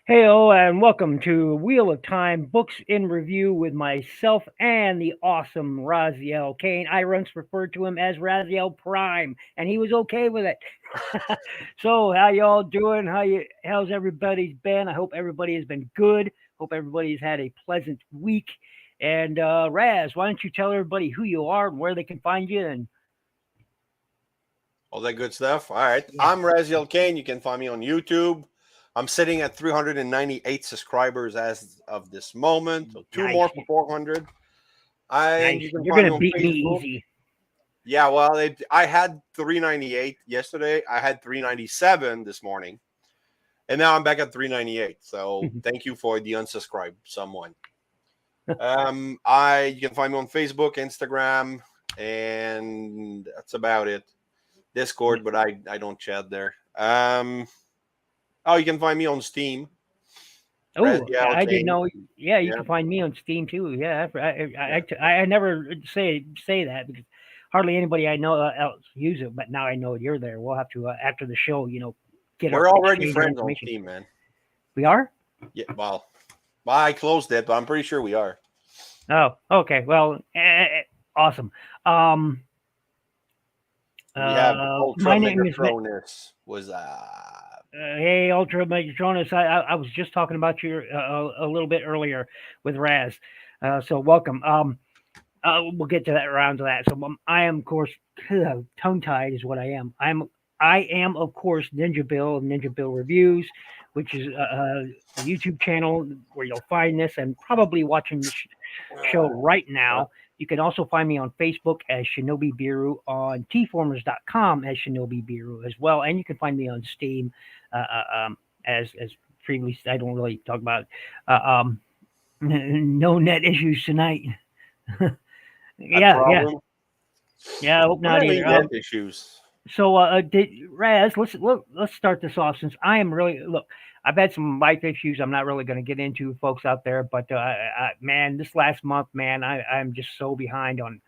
Heyo, and welcome to Wheel of Time Books in Review with myself and the awesome Razyel Kayne. I once referred to him as Razyel Prime, and he was okay with it. So, how y'all doing? How's everybody's been? I hope everybody has been good. Hope everybody's had a pleasant week. And Raz, why don't you tell everybody who you are and where they can find you? And All that good stuff. All right. yeah, I'm Razyel Kayne. You can find me on YouTube. I'm sitting at 398 subscribers as of this moment. So two nice, more for 400. And nice. you can You're find gonna me on beat me Facebook. easy. Yeah, well, I had 398 yesterday. I had 397 this morning. And now I'm back at 398. So thank you for the unsubscribe, someone. You can find me on Facebook, Instagram, and that's about it. Discord, but I don't chat there. Oh, you can find me on Steam. Oh, Razyel I didn't Kayne. know. Yeah, you Yeah. can find me on Steam too. Yeah, Yeah. I never say that because hardly anybody I know else use it. But now I know you're there. We'll have to after the show, get our We're already exchange our friends on information. Steam, man. We are. Yeah, well, I closed it, but I'm pretty sure we are. Oh, okay. Well, awesome. Um, We have Ultra my name is Megatronus was Hey, Ultra Jonas. I was just talking about you a little bit earlier with Raz. So welcome. We'll get to that around to that. So I am, of course, tongue tied is what I am. I am of course NinjaBill, NinjaBill Reviews, which is a YouTube channel where you'll find this and probably watching the show right now. You can also find me on Facebook as Shinobi Birru, on tformers.com as Shinobi Birru as well, and you can find me on Steam as previously. I don't really talk about uh, um, no net issues tonight. that Yeah, yeah, problem. yeah. I hope I'm not having either. net issues. So, Raz, let's start this off since I am really look. I've had some life issues. I'm not really going to get into folks out there, but man, this last month, man, I'm just so behind on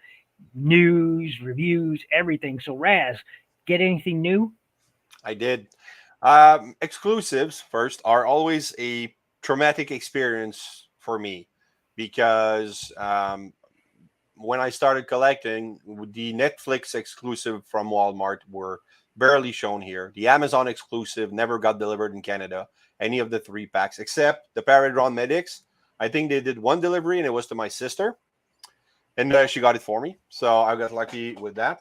news, reviews, everything. So, Raz, get anything new? I did. Exclusives first are always a traumatic experience for me because when I started collecting, the Netflix exclusive from Walmart were barely shown here. The Amazon exclusive never got delivered in Canada, any of the three packs, except the Paradron Medics. I think they did one delivery and it was to my sister, and she got it for me. So I got lucky with that.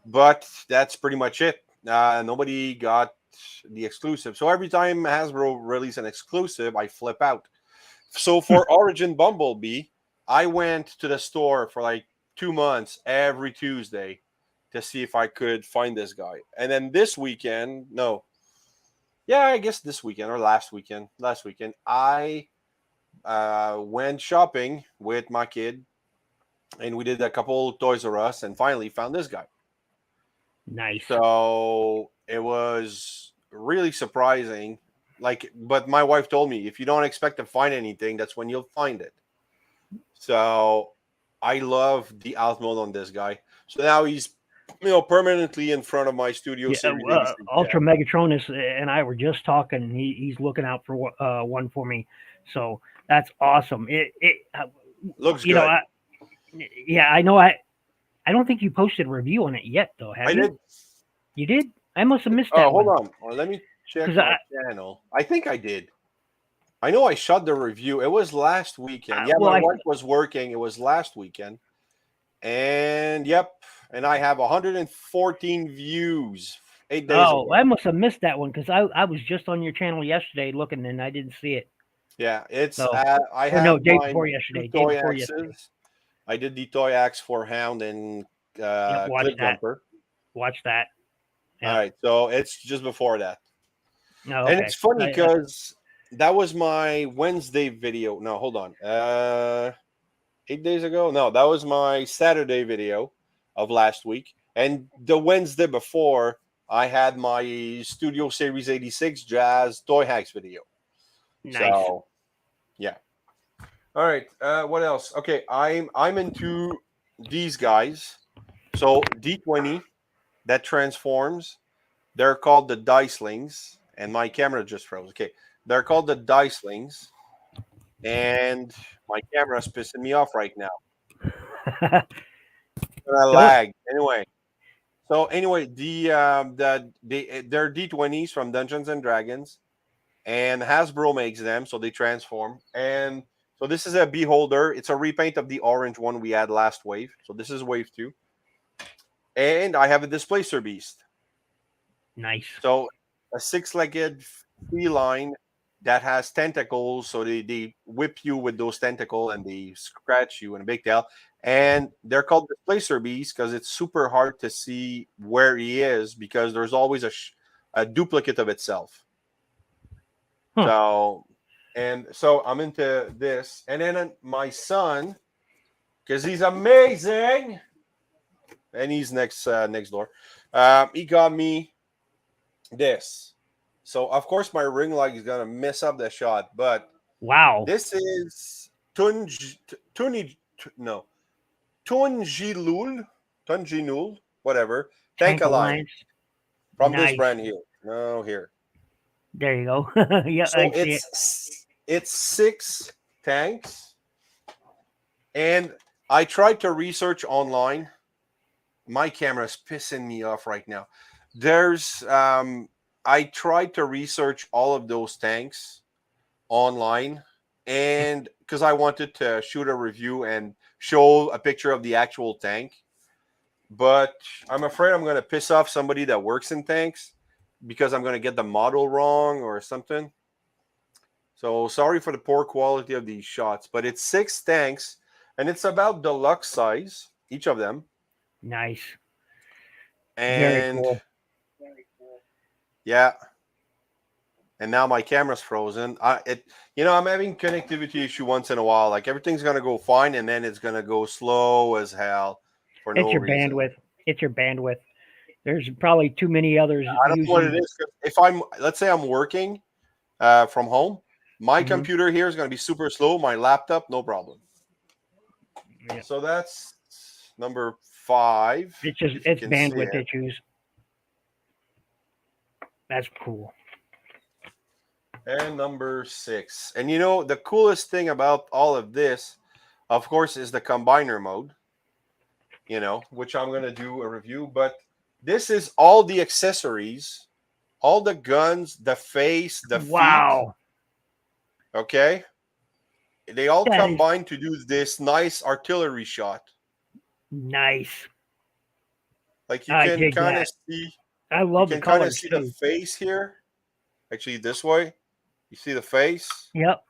But that's pretty much it. Nobody got the exclusive. So every time Hasbro release an exclusive, I flip out. So for Origin Bumblebee, I went to the store for like 2 months every Tuesday to see if I could find this guy. And then this weekend, no, yeah, I guess this weekend or last weekend, I went shopping with my kid and we did a couple Toys R Us and finally found this guy. Nice. So it was really surprising. Like, but my wife told me if you don't expect to find anything, that's when you'll find it. So I love the alt mode on this guy. So now he's permanently in front of my Studio Yeah, Series 86 Ultra jab. Megatronus and I were just talking, and he's looking out for one for me. So that's awesome. Looks You know, good. I, yeah, I know. I don't think you posted a review on it yet, though. Have I you? did. You did? I must have missed Oh, that hold one on. Well, let me check because my channel. I think I did. I know I shot the review. It was last weekend. Yeah, well, my wife was working. It was last weekend. And yep, and I have 114 views 8 days oh, ago. I must have missed that one because I was just on your channel yesterday looking and I didn't see it. Yeah, it's So, I or no, have day my before two yesterday, day toy before yesterday. axes. I did the toy axe for Hound and Yep, watch Clip that. Jumper. Watch that. All Yeah. right, so it's just before that. Oh, And okay. it's funny because that was my Wednesday video. No, hold on. 8 days ago? No, that was my Saturday video of last week. And the Wednesday before, I had my Studio Series 86 Jazz Toy Hacks video. Nice. So, yeah. All right. What else? Okay, I'm into these guys. So D20 that transforms. They're called the Dicelings, and my camera just froze. Okay, They're called the Dicelings, and my camera's pissing me off right now. I Don't. lag. Anyway, they're D20s from Dungeons and Dragons, and Hasbro makes them, so they transform. And so this is a beholder. It's a repaint of the orange one we had last wave. So this is wave 2, and I have a Displacer Beast. Nice. So a 6-legged feline that has tentacles, so they whip you with those tentacles and they scratch you in a big tail. And they're called Displacer Beast because it's super hard to see where he is because there's always a duplicate of itself. Huh. So I'm into this. And then my son, because he's amazing, and he's next door, he got me this. So of course my ring light is gonna mess up the shot, but Wow. this is Tunjilul, whatever, Tank Tank Alliance Alliance. from this Nice. brand here. No, here. There you go. Yeah, So I see it. it's 6 tanks, and I tried to research online. My camera's pissing me off right now. I tried to research all of those tanks online, and because I wanted to shoot a review and show a picture of the actual tank, but I'm afraid I'm going to piss off somebody that works in tanks because I'm going to get the model wrong or something. So sorry for the poor quality of these shots, but it's 6 tanks, and it's about deluxe size, each of them. Nice. Very And cool. yeah, and now my camera's frozen. I'm having connectivity issue once in a while. Like everything's gonna go fine, and then it's gonna go slow as hell for It's no your reason. bandwidth. It's your bandwidth. There's probably too many others I don't know what it using. is. If let's say I'm working from home, my Mhm. computer here is gonna be super slow. My laptop, no problem. Yeah. So that's number 5. It's just If you it's can see bandwidth it. issues. That's cool. And number 6. And the coolest thing about all of this, of course, is the combiner mode, which I'm going to do a review. But this is all the accessories, all the guns, the face, the feet. Wow. Okay. They all That is combine to do this nice artillery shot. nice. Like you I can dig kind of that. see, I you love the can kind of colors see the too. face here. Actually, this way, you see the face. Yep.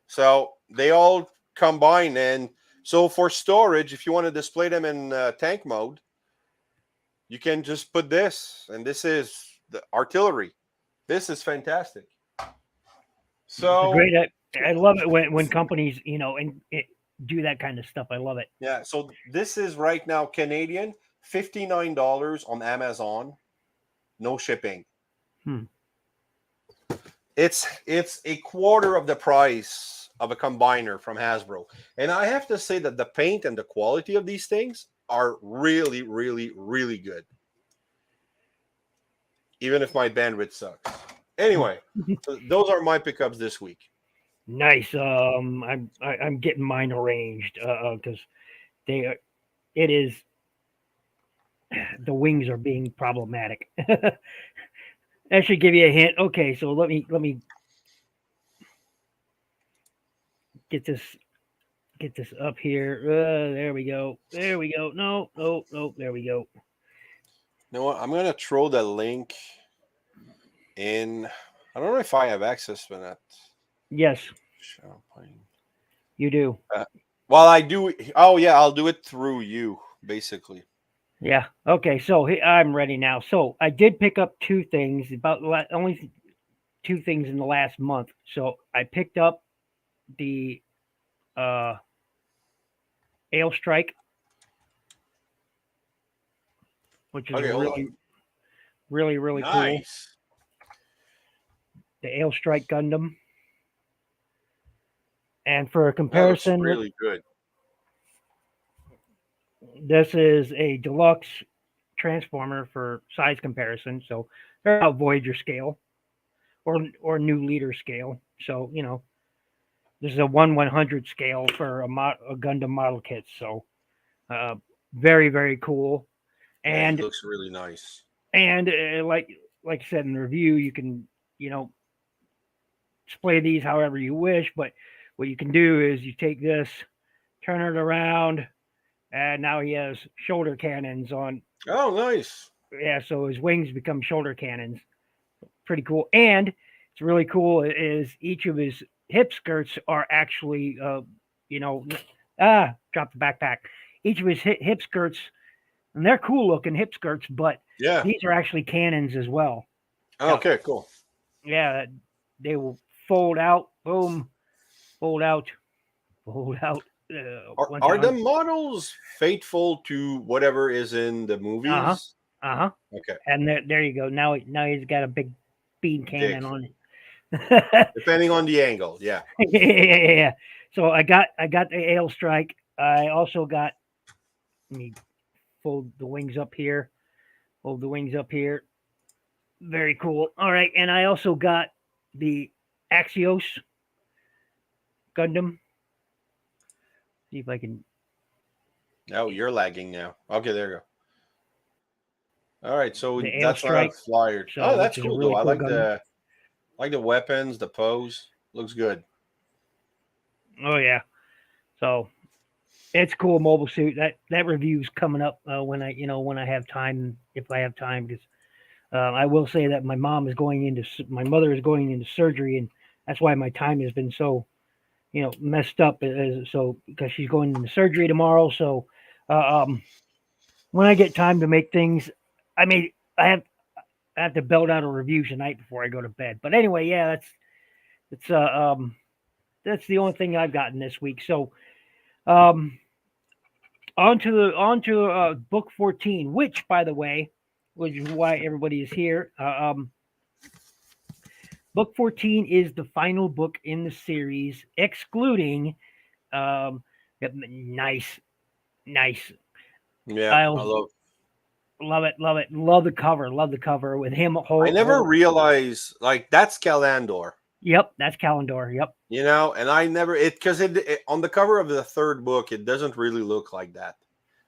So they all combine. And so for storage, if you want to display them in tank mode, you can just put this. And this is the artillery. This is fantastic. It's a So, great. I love it when companies do that kind of stuff. I love it. yeah. So this is right now Canadian, $59 on Amazon. No shipping. Hmm. It's a quarter of the price of a combiner from Hasbro. And I have to say that the paint and the quality of these things are really, really, really good. Even if my bandwidth sucks. Anyway, so those are my pickups this week. Nice. I'm getting mine arranged because they are. It is. The wings are being problematic. That should give you a hint. Okay, so let me get this up here. There we go. There we go. No, no, no. There we go. You know what? I'm gonna throw the link in. I don't know if I have access to that. Yes, you do. Well, I do. Oh yeah, I'll do it through you, basically. Yeah. Okay. So I'm ready now. So I did pick up two things. Only two things in the last month. So I picked up the Ale Strike, which is Okay, hold really, on. really, really cool. Nice. The Ale Strike Gundam. And for a That looks comparison, really good. this is a deluxe transformer for size comparison. So they're about Voyager scale, or new leader scale. So this is a 1/100 scale for a Gundam model kit. So uh, very very cool. Yeah, he And looks really nice. like I said in the review, you can display these however you wish. But what you can do is you take this, turn it around, and now he has shoulder cannons on. Oh, nice. Yeah, so his wings become shoulder cannons. Pretty cool. And it's really cool is each of his hip skirts are actually, you know, drop the backpack. Each of his hip skirts, and they're cool looking hip skirts, but Yeah. these are actually cannons as well. Okay, cool. Yeah, they will fold out, boom, fold out, fold out. Are the models faithful to whatever is in the Uh huh. movies? Uh huh. Okay. And there you go. Now he's got a big beam Dick. cannon on it. Depending on the angle, yeah. Yeah. So I got the ale strike. I also got. Let me fold the wings up here. Fold the wings up here. Very cool. All right, and I also got the Axios Gundam. See if I can. Oh, you're lagging now. Okay, there you go. All right, so The ale that's not a strike. flyer. So, Oh, that's which is a cool really though. I cool like Gundam. the weapons, the pose. Looks good. Oh yeah. So it's cool mobile suit. That review's coming up when I have time, if I have time, because I will say that my mother is going into surgery, and that's why my time has been so messed up. So because she's going into surgery tomorrow, so when I get time to make things, I mean I have to build out a review tonight before I go to bed. But anyway, yeah, that's that's the only thing I've gotten this week. So um, on to book 14, which by the way, which is why everybody is here. Book 14 is the final book in the series, excluding nice, nice. Yeah, I I love. love it, love it, love the cover with him. I never realized like that's Calandor. Yep, that's Calendar. Yep, And I never because it on the cover of the third book it doesn't really look like that.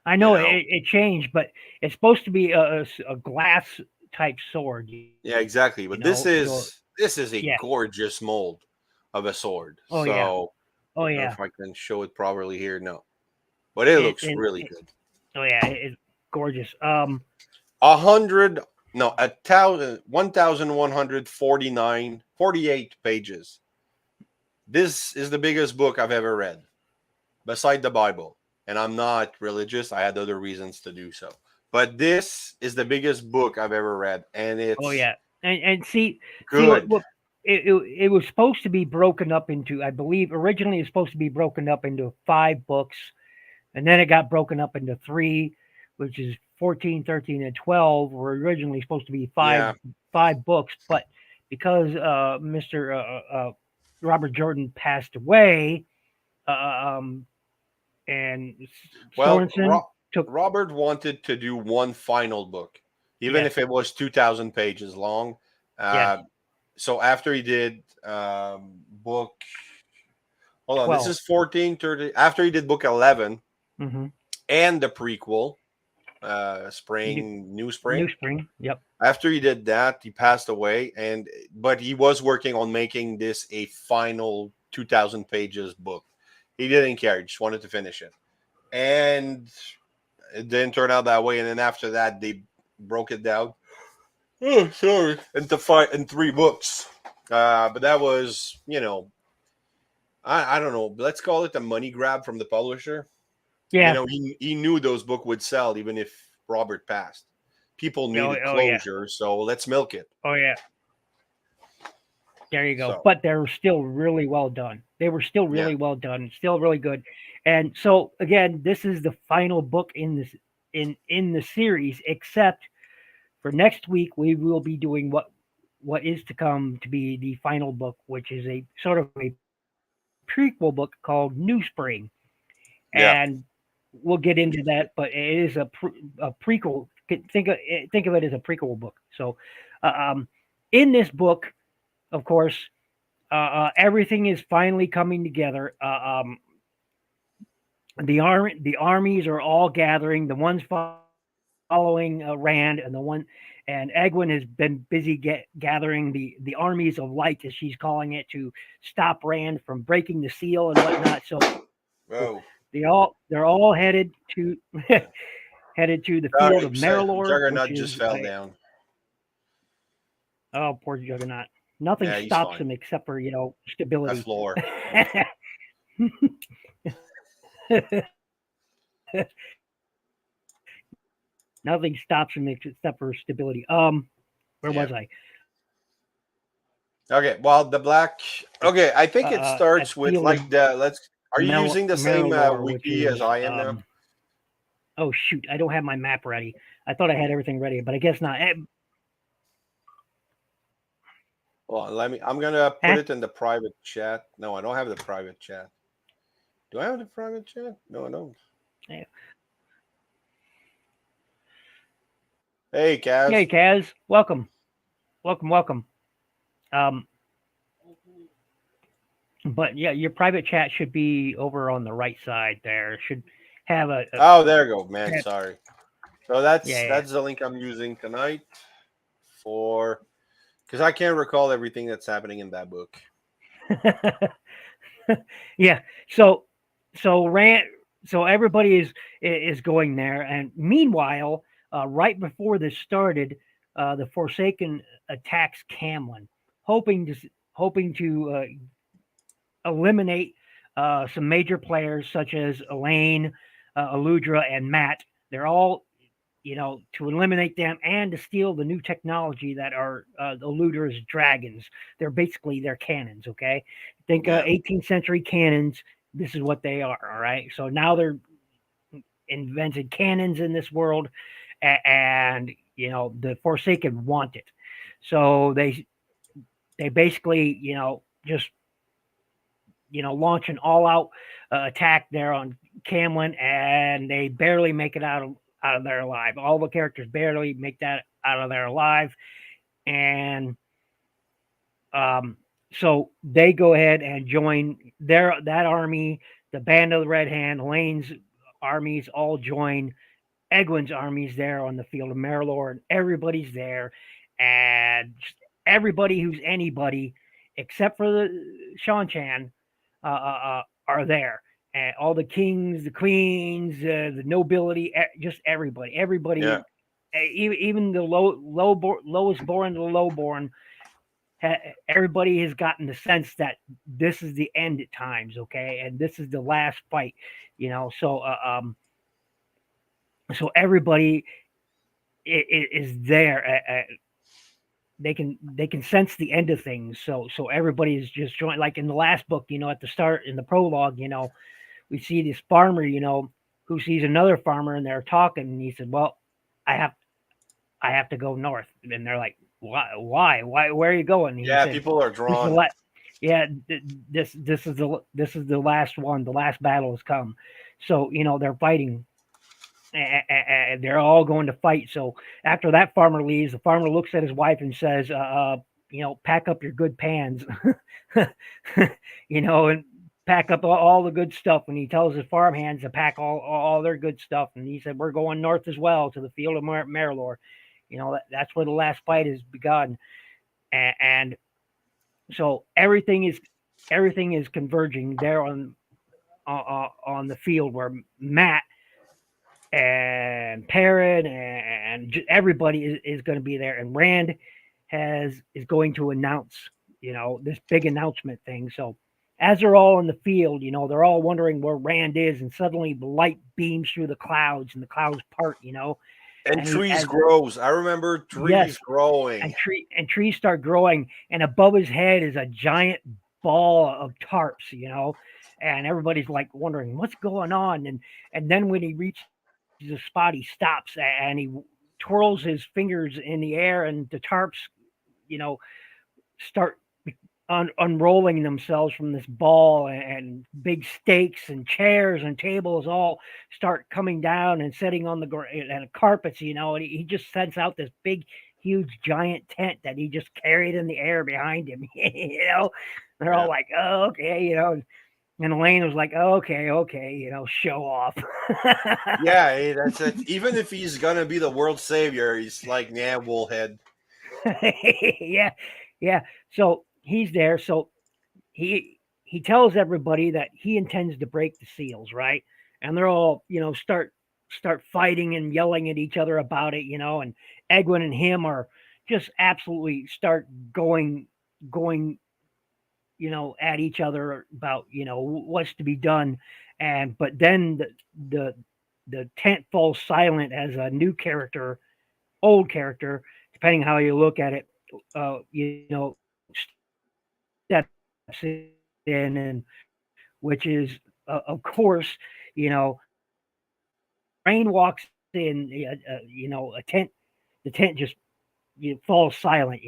I You know know. it changed, but it's supposed to be a glass type sword. Yeah, exactly. But So this is a yeah. gorgeous mold of a sword. Oh yeah. So Oh I don't know yeah. if I can show it properly here. No, but it looks really good. Oh yeah, it's gorgeous. 100, no, 1,149, 48 pages. This is the biggest book I've ever read, beside the Bible. And I'm not religious. I had other reasons to do so. But this is the biggest book I've ever read, and Oh it's yeah, and see good. what it was supposed to be broken up into. I believe originally it was supposed to be broken up into 5 books, and then it got broken up into 3, which is 14, 13, and 12 were originally supposed to be Yeah. five books, but because Mr. Robert Jordan passed away, um, and Well, Sorensen took. Robert wanted to do one final book, even Yes, if it was 2,000 pages long. yes, So after he did book, hold on, this 12. is 14, 30. After he did book 11 Mm-hmm. and the prequel, New New Spring. Spring. Yep. After he did that, he passed away, but he was working on making this a final 2,000 pages book. He didn't care; he just wanted to finish it, and it didn't turn out that way. And then after that, they broke it down. Oh, sorry, in 3 books. But that was, I don't know. Let's call it a money grab from the publisher. Yeah. He knew those books would sell even if Robert passed. People needed Yeah. closure, so let's milk it. Oh yeah. There you go. So But they were still really well done. They were still yeah, really well done. Still really good. And so again, this is the final book in this in the series, except for next week we will be doing what is to come to be the final book, which is a sort of a prequel book called New Spring. yeah, And we'll get into that, but it is a prequel. Think of it as a prequel book. So, in this book, of course, everything is finally coming together. The armies are all gathering. The ones following Rand and Egwin has been busy gathering the armies of light, as she's calling it, to stop Rand from breaking the seal and whatnot. So Oh, they're all headed to headed to the field of Marilor, which Juggernaut just is fell down. oh, poor Juggernaut. Nothing Yeah, he's stops fine. him except for A stability. floor. Yeah. Nothing stops him except for stability. Where Yeah. was I? Okay. Well, the black. Okay, I think it At starts the with field of like the. Let's. Are you using the same Marilor, which wiki is as I am now? oh shoot, I don't have my map ready. I thought I had everything ready, but I guess not. Well, let me. I'm gonna put it in the private chat. No, I don't have the private chat. Do I have the private chat? No, I don't. Yeah. Hey, Kaz. Hey Kaz, welcome. Um, but yeah, your private chat should be over on the right side there. It should have a Oh, there you go, man. chat. Sorry. So that's Yeah, the link I'm using tonight for because I can't recall everything that's happening in that book. yeah. Yeah. So Rand, so everybody is going there, and meanwhile, right before this started, the Forsaken attacks Camlin, hoping to hoping to eliminate some major players such as Elaine, Aludra, and Matt. They're all, to eliminate them and to steal the new technology that are Eludra's dragons. They're basically their cannons, okay? Think Yeah. 18th century cannons. This is what they are, all right? So now they're invented cannons in this world, and, the Forsaken want it. So they basically, just launch an all-out attack there on Camlin, and they barely make it out of there alive. All the characters barely make that out of there alive, and so they go ahead and join that army, the Band of the Red Hand, Elaine's armies all join Egwin's armies there on the field of Marilor, and everybody's there, and everybody who's anybody except for the Shan Chan are there. And all the kings, the queens, the nobility, just everybody, Yeah. even the lowest born to the lowborn, everybody has gotten the sense that this is the end at times, okay, and this is the last fight, so everybody is there. They can sense the end of things. So everybody is just joined. Like in the last book, at the start in the prologue, we see this farmer, who sees another farmer, and they're talking, and he said, "Well, I have I have to go north," and they're like, "Why? Where are you going?" And he Yeah, said, people are "This is the drawn. last. Yeah, this is the last one. The last battle has come." So they're fighting, and they're all going to fight. So after that farmer leaves, the farmer looks at his wife and says, "Pack up your good pans," and pack up all the good stuff. And he tells his farm hands to pack all their good stuff. And he said, "We're going north as well to the field of Marilor." That's where the last fight has begun, and so everything is converging there on the field where Matt and Perrin and everybody is going to be there, and Rand is going to announce this big announcement thing. So as they're all in the field, they're all wondering where Rand is, and suddenly the light beams through the clouds, and the clouds part, And and trees grows. I remember yes, trees growing. and trees start growing, and above his head is a giant ball of tarps, and everybody's like wondering what's going on, and then when he reaches the spot, he stops and he twirls his fingers in the air, and the tarps, you know, start unrolling themselves from this ball, and big stakes and chairs and tables all start coming down and setting on the and carpets, and he just sends out this big huge giant tent that he just carried in the air behind him. They're all Yeah. like, "Oh, okay," And Elaine was like, "Oh, okay, show off." Yeah, hey, that's it. Even if he's gonna be the world savior, he's like, nah, bullhead. Yeah, yeah. So he's there. So he tells everybody that he intends to break the seals, right? And they're all, start fighting and yelling at each other about it, and Egwin and him are just absolutely start going, at each other about, what's to be done. But then the the tent falls silent as a new character, old character, depending how you look at it, steps in, and which is, of course, you know, Rain walks in, a tent, the tent just falls silent,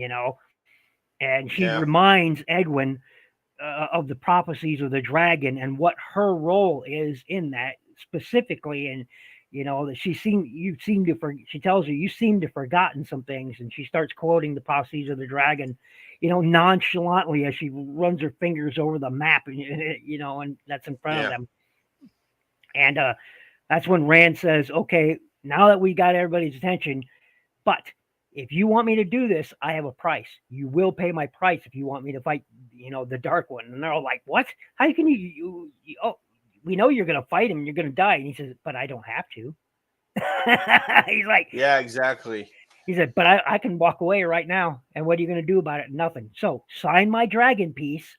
and she Yeah, reminds Egwin of the prophecies of the dragon and what her role is in that specifically. And that she tells her, you seem to have forgotten some things, and she starts quoting the prophecies of the dragon, nonchalantly, as she runs her fingers over the map, and that's in front of yeah, them. And that's when Rand says, okay, now that we got everybody's attention, but if you want me to do this, I have a price. You will pay my price if you want me to fight, the Dark One. And they're all like, what? How can oh, we know you're going to fight him. You're going to die. And he says, but I don't have to. He's like, yeah, exactly. he said, but I can walk away right now. And what are you going to do about it? Nothing. So sign my dragon piece,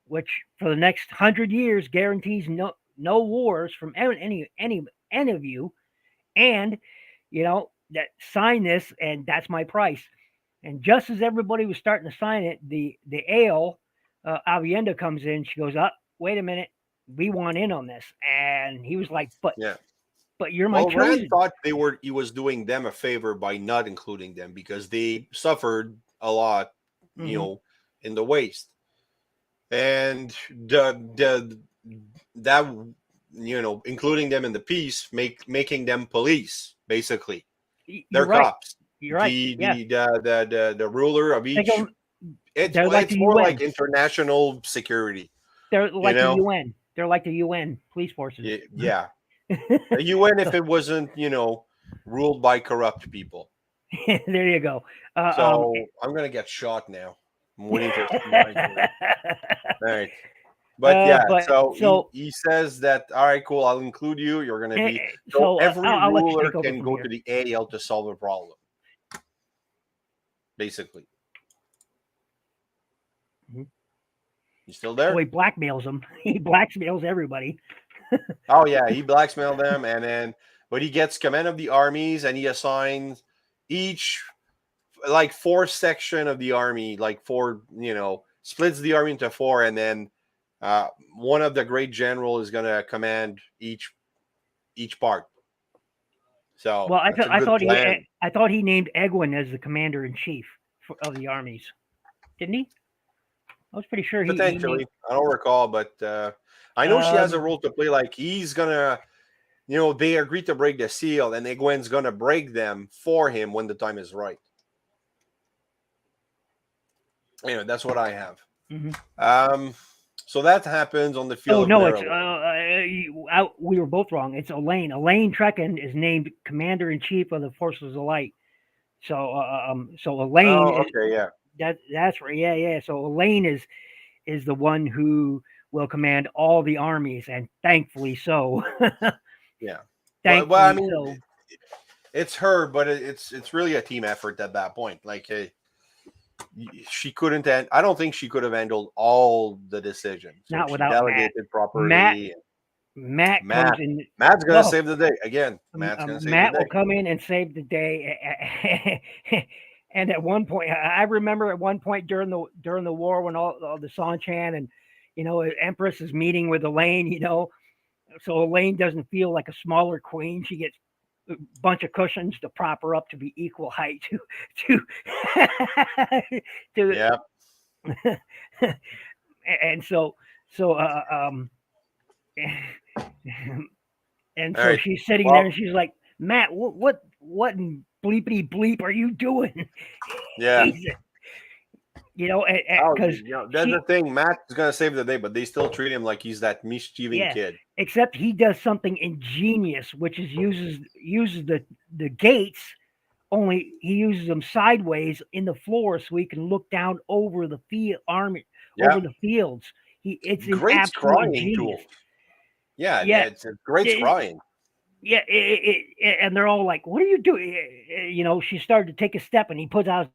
which for the next 100 years guarantees no wars from any of you. And that sign this, and that's my price. And just as everybody was starting to sign it, the ale, Avienda, comes in. She goes, up, wait a minute, we want in on this. And he was like, Yeah. but you're my Well, Rand chosen. thought he was doing them a favor by not including them because they suffered a lot, Mm-hmm. in the waste. And the that including them in the piece, making them police, basically. You're They're right. cops. You're right. Yeah. The ruler of Think each, of, they're like it's the more like UN. international security, They're you like the know? UN. They're like the UN police forces. Yeah. The UN, if it wasn't, ruled by corrupt people. There you go. So I'm gonna get shot now. I'm waiting for my turn. All right. But yeah, but so he, so he says that, all right, cool, I'll include you. You're gonna be, so so every I'll let you ruler take over can from go here. to the AL to solve a problem, basically. Mhm. You still Oh, there? he blackmails them. He blackmails everybody. Oh yeah, he blackmailed them, and then but he gets command of the armies, and he assigns each like four section of the army, like four, splits the army into four, and then one of the great general is gonna command each part. So Well, that's a good plan. I thought he named Egwin as the commander in chief of the armies, didn't he? I was pretty sure he named. Potentially, I don't recall, but I know she has a Um, role to play. Like he's gonna, they agreed to break the seal, and Egwene's gonna break them for him when the time is right. Anyway, that's what I have. mhm. Um, so that happens on the Oh field of no, it's Maryland. we were both wrong. It's Elaine. Elaine Trekken is named commander in chief of the forces of light. So Elaine Oh, is okay, yeah, that's right. Yeah, yeah. So Elaine is the one who will command all the armies, and thankfully so. yeah. Well, I Thankfully mean, so. it's her, but it's really a team effort at that point. Like, she couldn't. I don't think she could have handled all the decisions. So Not she without Matt. delegated Matt properly. Matt comes Matt, in. Matt's gonna Well, save the day again. Matt's gonna save the Matt will day. come in and save the day. And at one point, I remember at one point during the war when all the Sanchan and Empress is meeting with Elaine. So Elaine doesn't feel like a smaller queen. She gets a bunch of cushions to prop her up to be equal height to to Yeah. and so and All so right. she's sitting there Well, and she's like, Matt, what bleepity bleep are you doing? Yeah. He's, Oh, because that's the she, thing. Matt is gonna save the day, but they still treat him like he's that mischieving yeah, kid. except he does something ingenious, which is uses the gates. Only he uses them sideways in the floor so he can look down over the field army Yeah, over the fields. It's an great absolute scrying ingenious. tool. Yeah, Yeah, it's a great it, scrying. yeah, and they're all like, "What are you doing?" She started to take a step, and he puts out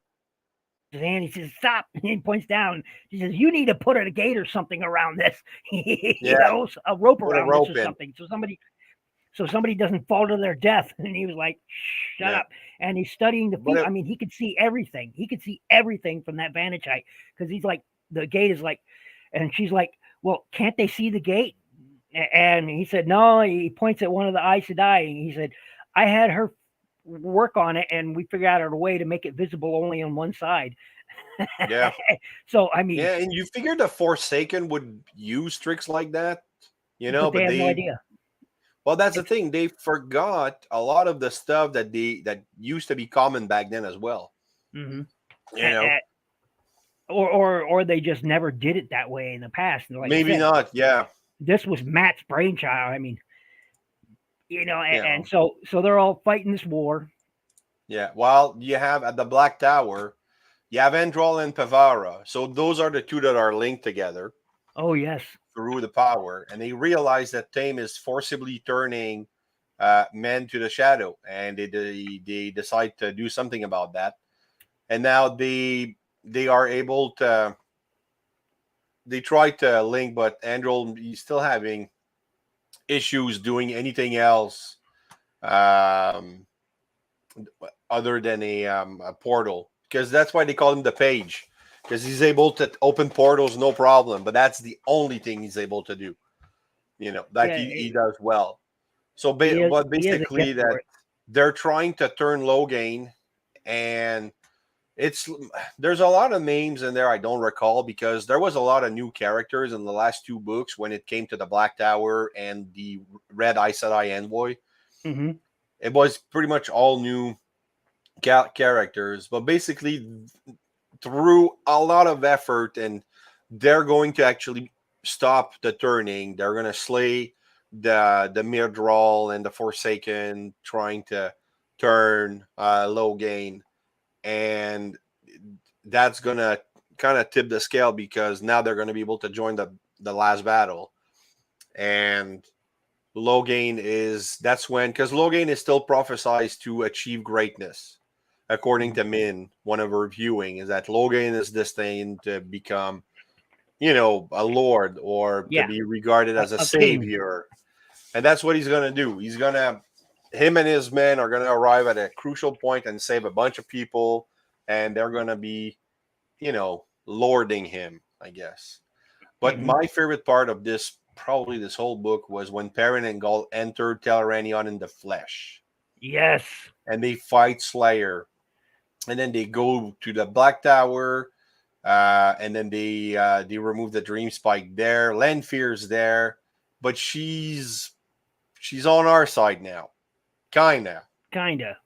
his hand. He says, "Stop!" And he points down. She says, "You need to put a gate or something around this, Yeah, a rope put a around this rope or in. something, so somebody doesn't fall to their death." And he was like, "Shut Yeah, up!" And he's studying the but field. I mean, he could see everything. He could see everything from that vantage height because he's like, the gate is like, and she's like, "Well, can't they see the gate?" And he said, "No." He points at one of the Aes Sedai. And he said, "I had her work on it, and we figured out a way to make it visible only on one side." yeah, So I mean, yeah. And you figured the Forsaken would use tricks like that, but they but have no idea. well, that's the It's, thing. They forgot a lot of the stuff that used to be common back then as well. mm-hmm. You know, Or they just never did it that way in the past. And like I maybe said, not. Yeah, this was Matt's brainchild. I mean, yeah, and so they're all fighting this war. yeah. While you have at the Black Tower, you have Androl and Pavara. So those are the two that are linked together Oh yes, through the power, and they realize that Tame is forcibly turning men to the shadow, and they decide to do something about that. And now they are able to. They try to link, but Androl is still having issues doing anything else um, other than a portal, because that's why they call him the page, because he's able to open portals no problem, but that's the only thing he's able to do, that yeah, he does well. So but he has a basically gift for that it. they're trying to turn Logain, and it's there's a lot of names in there I don't recall, because there was a lot of new characters in the last two books when it came to the Black Tower and the Red Aes Sedai Envoy. Hmm. It was pretty much all new characters, but basically through a lot of effort, and they're going to actually stop the turning. They're going to slay the Myrddraal and the Forsaken, trying to turn Logain, and that's going to kind of tip the scale, because now they're going to be able to join the last battle. And Logain is that's when, because Logain is still prophesized to achieve greatness, according to Min. One of her viewing is that Logain is destined to become, a lord, or to Yeah, be regarded as a a king. savior, and that's what he's gonna do. Him and his men are gonna arrive at a crucial point and save a bunch of people, and they're gonna be, lording him, I guess. But Hmm. my favorite part of probably this whole book, was when Perrin and Gaul entered Tel'Ranion in the flesh, Yes. and they fight Slayer, and then they go to the Black Tower, and then they remove the Dream Spike there. Lanfear's there, but she's on our side now, kinda. Kinda.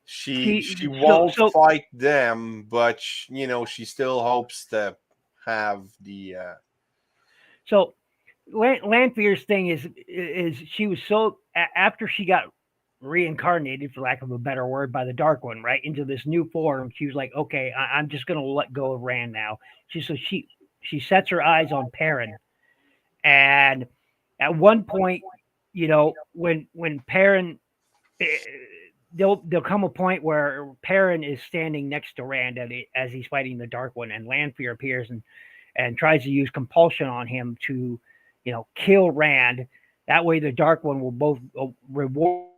She So won't so fight them, but she still hopes to have the so Lanfear's thing is she was so after she got reincarnated, for lack of a better word, by the Dark One, right, into this new form. She was like, okay, I'm just gonna let go of Rand now. She sets her eyes on Perrin, and at one point, when Perrin, eh, there'll come a point where Perrin is standing next to Rand as he's fighting the Dark One, and Lanfear appears and tries to use compulsion on him to, kill Rand. That way, the Dark One will both reward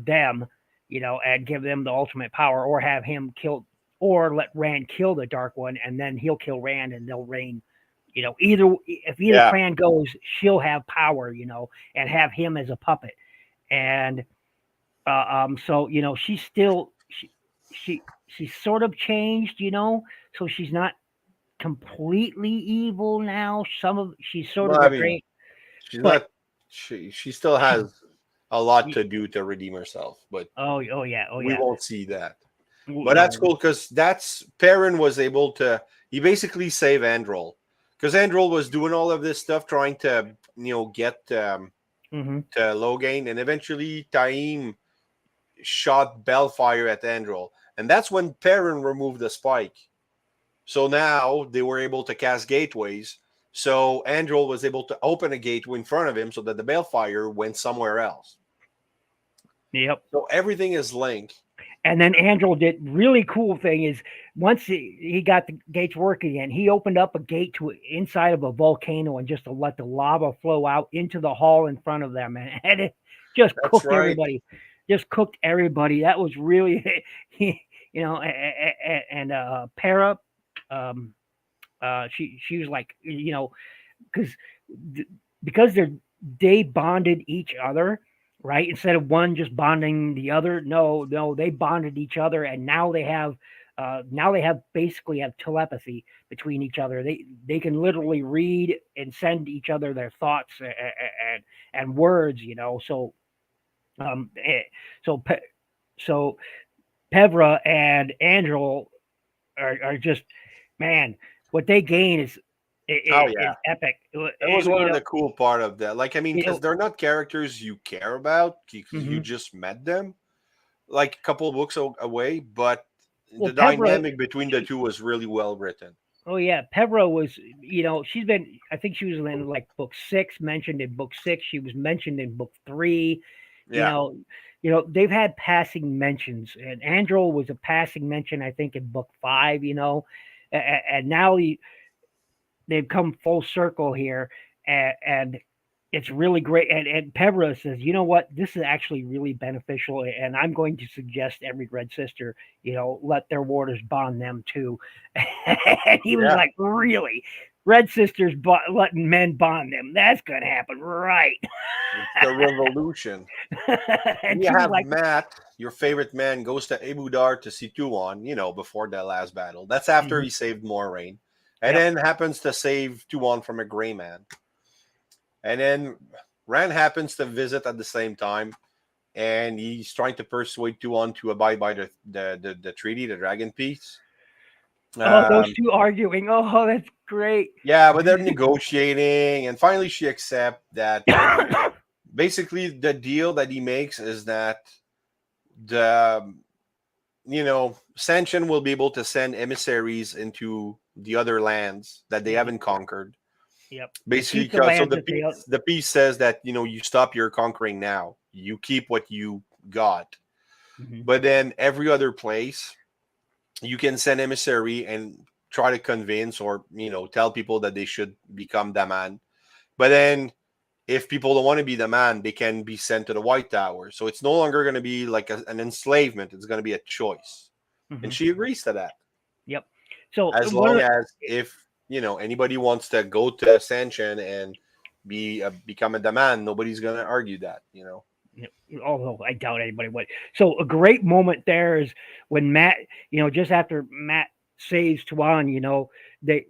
them, and give them the ultimate power, or have him kill, or let Rand kill the Dark One, and then he'll kill Rand, and they'll reign. If either yeah. plan goes, she'll have power, and have him as a puppet. And so she's still she's sort of changed, so she's not completely evil now. She's sort Well, of I a mean, great, she's but not. She still she has. a lot to do to redeem herself, but oh yeah, we won't see that. But no. that's cool because that's Perrin was able to. He basically saved Androl because Androl was doing all of this stuff trying to get to Logain, and eventually Taim shot Bellfire at Androl, and that's when Perrin removed the spike. So now they were able to cast gateways. So Androl was able to open a gateway in front of him so that the Bellfire went somewhere else. Yep. So everything is linked. And then Androl did really cool thing is once he got the gates working again, he opened up a gate to inside of a volcano and just to let the lava flow out into the hall in front of them, and it just cooked everybody. Just cooked everybody. That was really, and Para, she was like, because they bonded each other. Right, instead of one just bonding the other, no, they bonded each other, and now they have basically have telepathy between each other. They can literally read and send each other their thoughts and words, So, so Pevra and Androl are just, man, what they gain is. Is epic. That was one of the cool part of that. Like, I mean, because they're not characters you care about because you just met them, like a couple of books away. But the dynamic between the two was really well written. Oh yeah, Pevra was. She's been. I think she was in like book 6, mentioned in book 6. She was mentioned in book 3. Yeah. They've had passing mentions, and Androl was a passing mention, I think, in book 5. And now they've come full circle here, and it's really great. And Pevra says, you know what, this is actually really beneficial, and I'm going to suggest every Red Sister, let their warders bond them too. And he was like, really? Red Sisters letting men bond them? That's going to happen, right? It's the revolution. And you have Matt, your favorite man, goes to Ebudar to see Tuon, before the last battle. That's after he saved Moiraine. And then happens to save Tuon from a gray man. And then Rand happens to visit at the same time. And he's trying to persuade Tuon to abide by the treaty, the Dragon Peace. Those two arguing. Oh, that's great. Yeah, but they're negotiating. And finally she accepts that basically the deal that he makes is that Sanchin will be able to send emissaries into the other lands that they haven't conquered. Yep. Basically, so the peace says that you stop your conquering now. You keep what you got. But then every other place you can send emissary and try to convince or tell people that they should become the man. But then if people don't want to be the man, they can be sent to the White Tower. So it's no longer going to be like an enslavement. It's going to be a choice. And she agrees to that. Yep. So as long as if anybody wants to go to Sanchin and become a demand, nobody's going to argue that. Although I doubt anybody would. So a great moment there is when Matt, just after Matt saves Tuan, they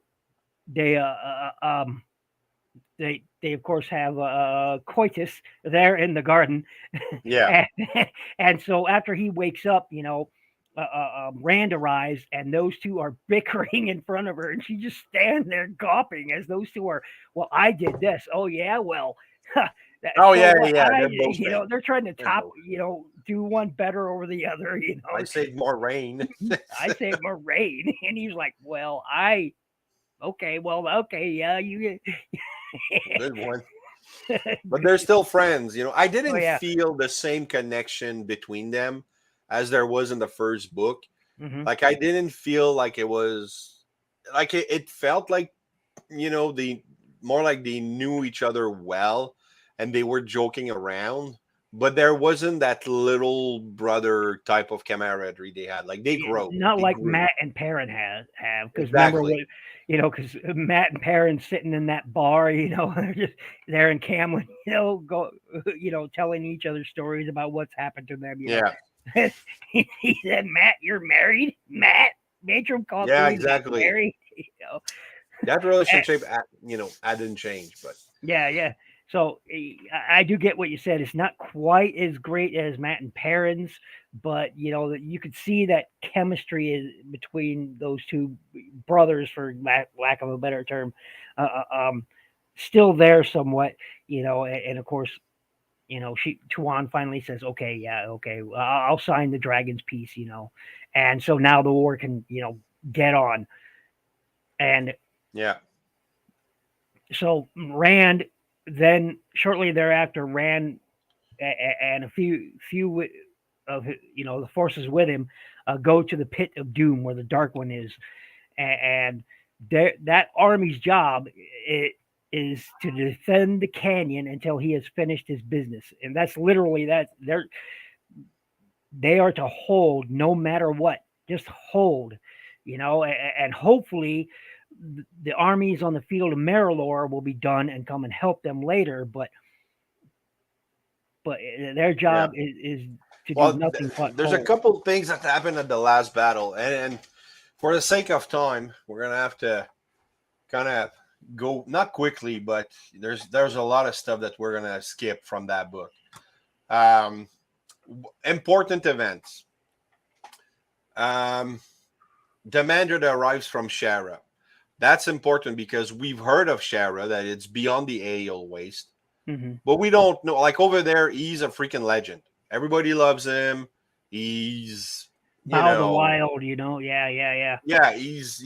of course have coitus there in the garden. Yeah. and so after he wakes up, Rand arrives, and those two are bickering in front of her, and she just stands there gawping as those two are. Well, I did this. Oh yeah, well. They're trying to do one better over the other. I saved more rain. I saved more rain, and he's like, "Well, yeah, you." Good one. But they're still friends. I didn't feel the same connection between them as there was in the first book. Like I didn't feel like it was like it felt like they more like they knew each other well and they were joking around, but there wasn't that little brother type of camaraderie they had. Like they grow. Not they like grew. Matt and Perrin have because Exactly. remember because Matt and Perrin sitting in that bar, they're just there in Camlin, telling each other stories about what's happened to them. He said, "Matt, you're married." Matt, Matron called. Yeah, exactly. Married. That relationship, hadn't changed, but yeah. So I do get what you said. It's not quite as great as Matt and Perrin's, but that you could see that chemistry is between those two brothers, for lack of a better term, still there somewhat. And of course, Tuan finally says, "Okay, yeah, okay, I'll sign the dragon's piece," and so now the war can get on. And Yeah. so Rand then shortly thereafter, Rand and a few of the forces with him go to the pit of doom where the Dark One is, and that army's job is to defend the canyon until he has finished his business, and that's literally that. They are to hold no matter what, just hold, and hopefully the armies on the field of Marilor will be done and come and help them later, but their Yeah. job is to do Well, nothing but there's a hold. couple things that happened at the last battle, and for the sake of time, we're gonna have to kind of go not quickly, but there's a lot of stuff that we're gonna skip from that book. Um, Important events. Demander arrives from Shara. That's important because we've heard of Shara, that it's beyond the Aeol Waste. Mm-hmm. But we don't know. Like over there, he's a freaking legend. Everybody loves him. He's Bow the Wild, yeah. Yeah, he's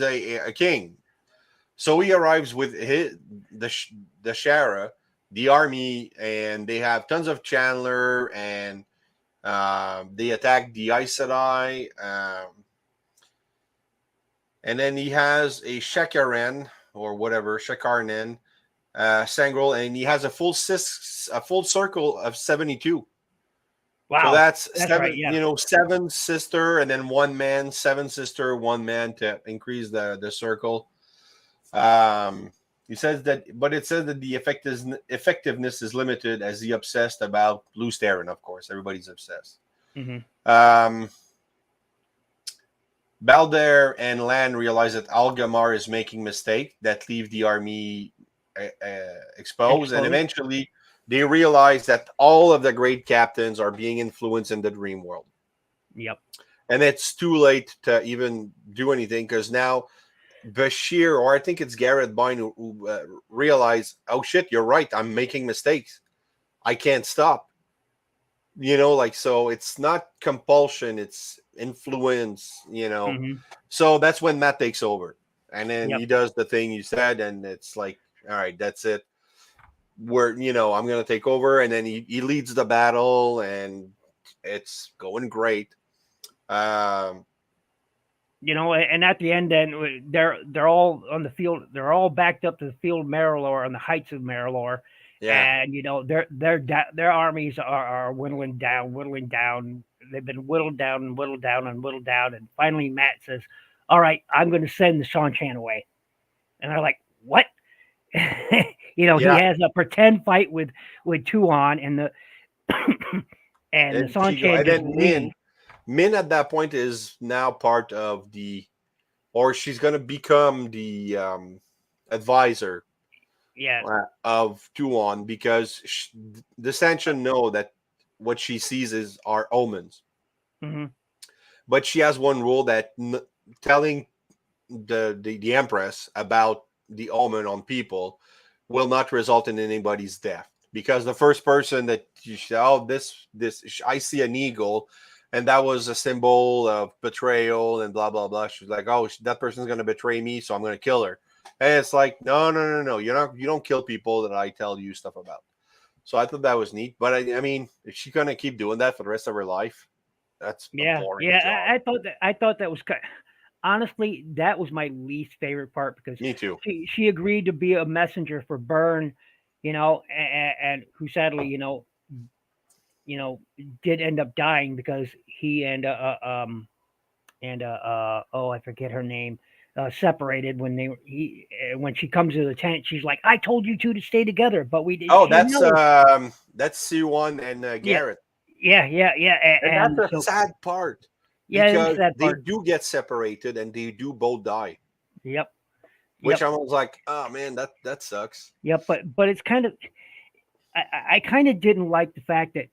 a king. So he arrives with the Shara, the army, and they have tons of Chandler, and they attack the Aes Sedai. And then he has a Shekaren or whatever, Shekarnen, Sangrel, and he has a full circle of 72. Wow, So that's seven, right, yeah. 7 sister, and then 1 man, 7 sister, 1 man to increase the circle. He says that, but it says that the effectiveness is limited as he obsessed about Lews Therin. Of course, everybody's obsessed. Mm-hmm. Balder and Lan realize that Algamar is making mistakes that leave the army exposed, and eventually they realize that all of the great captains are being influenced in the dream world. Yep. And it's too late to even do anything because now Bashir, or I think it's Garrett Bine, who realize, oh shit, you're right, I'm making mistakes. I can't stop. So it's not compulsion, it's influence, Mm-hmm. So that's when Matt takes over. And then Yep. he does the thing you said, and it's like, all right, that's it. I'm going to take over. And then he leads the battle, and it's going great. And at the end, then they're all on the field. They're all backed up to the field of Marilor on the heights of Marilor. Yeah. And their armies are whittling down. They've been whittled down and whittled down and whittled down. And finally, Matt says, "All right, I'm going to send the Seanchan away." And they're like, "What?" He has a pretend fight with Tuan, and the and the Seanchan and just then Min at that point is now part of or she's going to become the advisor. Yeah. Of Tuan, because the Seanchan know that what she sees are omens. Mm-hmm. But she has one rule that telling the Empress about the omen on people will not result in anybody's death. Because the first person that you say, oh, this I see an eagle, and that was a symbol of betrayal and blah blah blah. She's like, oh, that person's going to betray me, so I'm going to kill her. And it's like, no. You don't kill people that I tell you stuff about. So I thought that was neat. But I mean, if she's gonna keep doing that for the rest of her life, that's a boring job. I thought that was honestly, that was my least favorite part because Me too. She agreed to be a messenger for Byrne, and who sadly, did end up dying because he and I forget her name. Separated when when she comes to the tent, she's like, "I told you two to stay together, but we didn't." Oh, that's C1 and Garrett. Yeah, and that's a sad part. Yeah, because sad part. they do get separated and they do both die. Yep. which Yep. I was like, oh man, that sucks. Yep. But it's kind of I kind of didn't like the fact that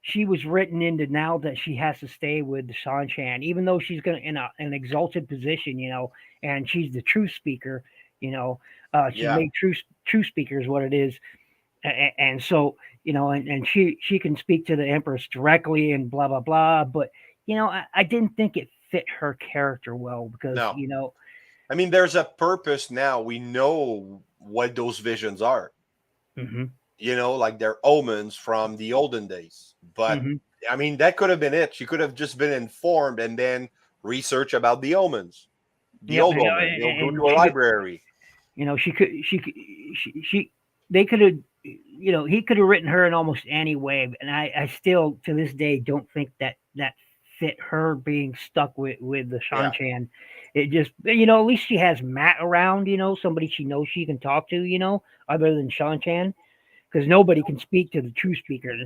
she was written into now that she has to stay with Shan, even though she's gonna in an exalted position, and she's the truth speaker. She's Yeah. made true speaker is what it is, and so and she can speak to the Empress directly and blah blah blah. But I didn't think it fit her character well because No. I mean, there's a purpose now. We know what those visions are. hmm Like they're omens from the olden days. But hmm I mean, that could have been it. She could have just been informed and then research about the omens, the Yep, old omen. Go and to a library. she they could have he could have written her in almost any way, and I still to this day don't think that fit her being stuck with the Yeah. Chan. It just at least she has Matt around, somebody she knows she can talk to, other than Chan, because nobody can speak to the true speaker,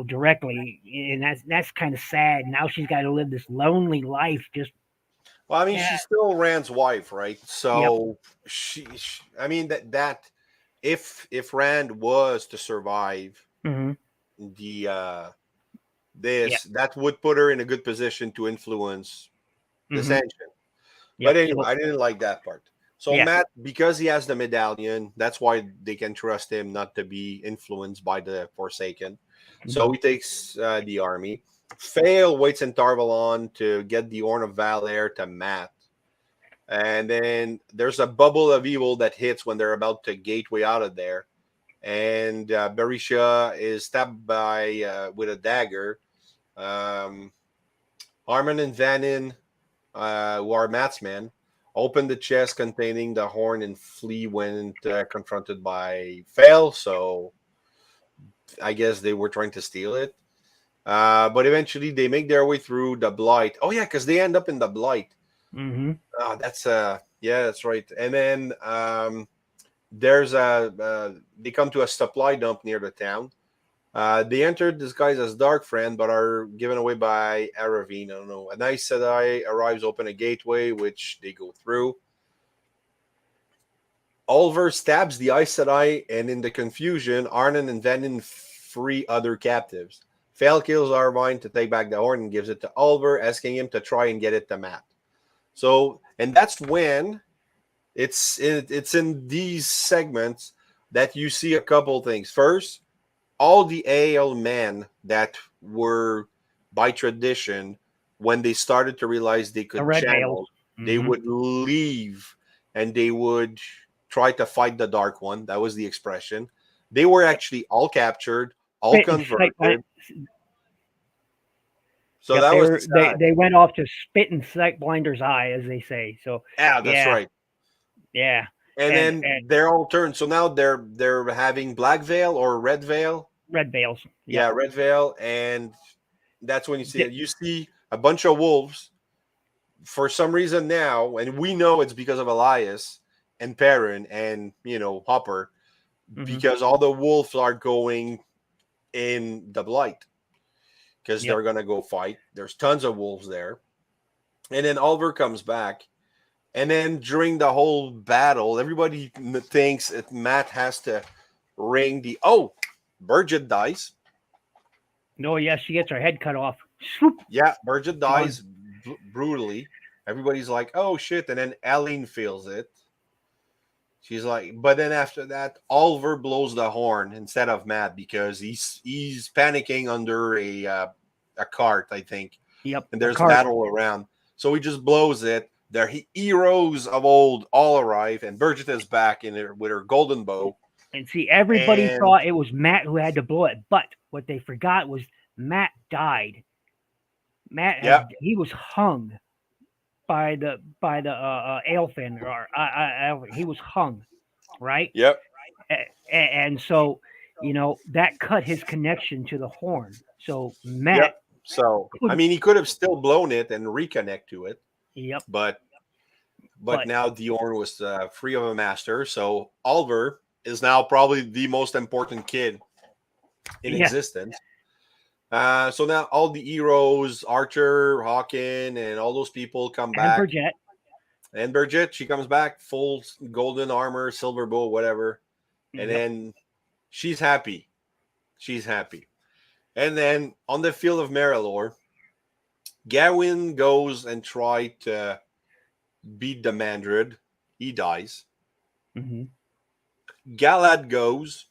directly, and that's kind of sad. Now she's got to live this lonely life. Just Well, I mean, yeah, she's still Rand's wife, right? yep, So I mean that if Rand was to survive hmm the yeah, that would put her in a good position to influence the hmm sanction. But yep, anyway, so I didn't like that part. So yeah, Matt, because he has the medallion, that's why they can trust him not to be influenced by the Forsaken. So mhm. he takes the army. Fail waits in Tarvalon to get the Horn of Valor to Matt. And then there's a bubble of evil that hits when they're about to gateway out of there. And Berisha is stabbed by with a dagger. Um, Harmon and Vanin, who are Matt's men, open the chest containing the horn and flee when confronted by Fail. So I guess they were trying to steal it. But eventually they make their way through the blight. Oh yeah, because they end up in the blight. Mm-hmm. That's yeah, that's right. And then there's they come to a supply dump near the town. They entered disguised as Dark Friend, but are given away by Aravine. I don't know. An Aes Sedai arrives, open a gateway, which they go through. Oliver stabs the Aes Sedai, and in the confusion, Arnon and Venin free other captives. Fail kills Arvine to take back the horn and gives it to Oliver, asking him to try and get it to Matt. So, and that's when it's in these segments that you see a couple things. First, all the AL men that were by tradition, when they started to realize they The could red veils. channel, they Mm-hmm. would leave and they would try to fight the Dark One. That was the expression. They were actually all captured, all Spit and sight. converted. So Yep, that they was were sad. they went off to spit and sight blinder's eye, as they say. So Yeah, that's yeah, right. yeah, And then and they're all turned. So now they're having Black Veil or Red Veil. red veils. Yep. Yeah, Red Veil, and that's when you see it. Di- You see a bunch of wolves for some reason now, and we know it's because of Elias and Perrin and Hopper, mhm. because all the wolves are going in the blight because Yep. they're gonna go fight. There's tons of wolves there, and then Oliver comes back, and then during the whole battle, everybody thinks that Matt has to ring the Burgett dies. No, yes, she gets her head cut off. Swoop, Yeah, Burgett gone. dies brutally. Everybody's like, "Oh shit!" And then Aline feels it. She's like, but then after that, Oliver blows the horn instead of Matt because he's panicking under a cart, I think, Yep, and a there's cart. battle around. So he just blows it. Their heroes of old all arrive, and Burgett is back in there with her golden bow. And see, everybody And thought it was Matt who had to blow it, but what they forgot was Matt died. yeah, He was hung by the Aelfin, or he was hung, right? yep, And so that cut his connection to the horn. So Matt yep. So I couldn't. mean, he could have still blown it and reconnect to it, Yep, but but now Diorn was free of a master. So Oliver is now probably the most important kid in yeah, existence. So now all the heroes, Archer, Hawken, and all those people come and back. Bridget. And Bridget, she comes back full golden armor, silver bow, whatever. And Yep. then she's happy. She's happy. And then on the field of Marilor, Gawain goes and try to beat the Mandrid. He dies. Mm-hmm. Galad goes.